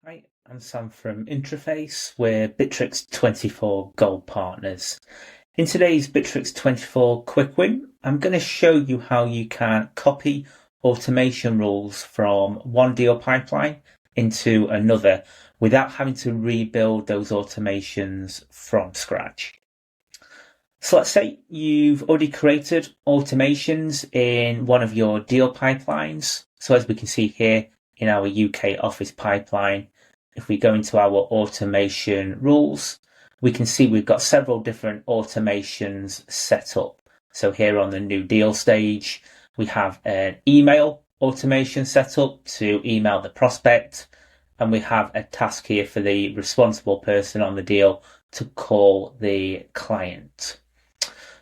Hi, I'm Sam from Interface. We're Bitrix24 Gold Partners. In today's Bitrix24 Quick Win, I'm going to show you how you can copy automation rules from one deal pipeline into another without having to rebuild those automations from scratch. So let's say you've already created automations in one of your deal pipelines. So as we can see here in our UK office pipeline, if we go into our automation rules, we can see we've got several different automations set up. So here on the new deal stage, we have an email automation set up to email the prospect. And we have a task here for the responsible person on the deal to call the client.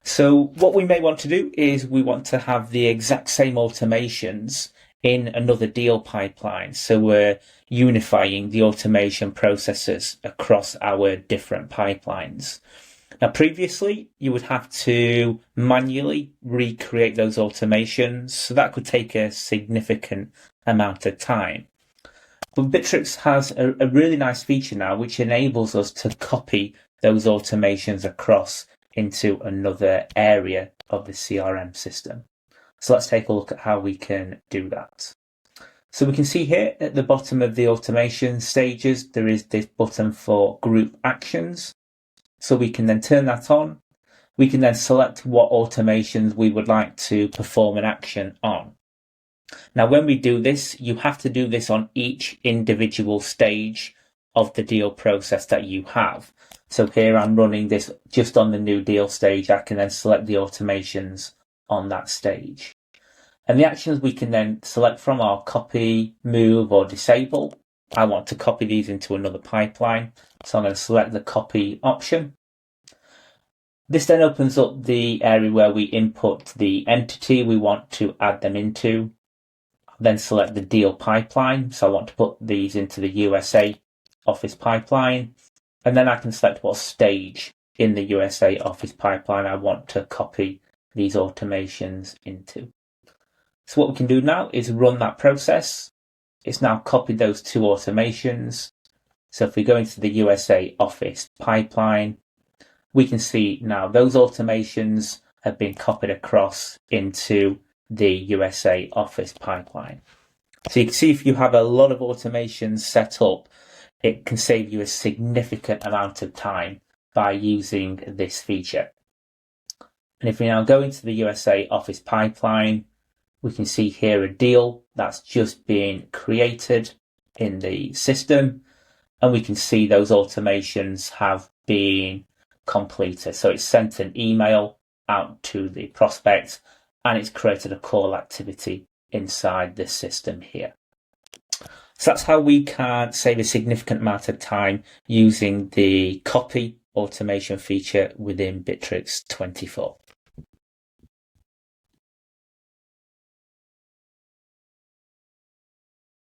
So what we may want to do is we want to have the exact same automations in another deal pipeline. So we're unifying the automation processes across our different pipelines. Now, previously, you would have to manually recreate those automations. So that could take a significant amount of time. But Bitrix has a really nice feature now, which enables us to copy those automations across into another area of the CRM system. So let's take a look at how we can do that. So we can see here at the bottom of the automation stages, there is this button for group actions. So we can then turn that on. We can then select what automations we would like to perform an action on. Now, when we do this, you have to do this on each individual stage of the deal process that you have. So here I'm running this just on the new deal stage. I can then select the automations on that stage. And the actions we can then select from are copy, move, or disable. I want to copy these into another pipeline. So I'm going to select the copy option. This then opens up the area where we input the entity we want to add them into. Then select the deal pipeline. So I want to put these into the USA office pipeline. And then I can select what stage in the USA office pipeline I want to copy these automations into. So what we can do now is run that process. It's now copied those two automations. So if we go into the USA office pipeline, we can see now those automations have been copied across into the USA office pipeline. So you can see if you have a lot of automations set up, it can save you a significant amount of time by using this feature. And if we now go into the USA office pipeline, we can see here a deal that's just being created in the system. And we can see those automations have been completed. So it's sent an email out to the prospect and it's created a call activity inside this system here. So that's how we can save a significant amount of time using the copy automation feature within Bitrix24.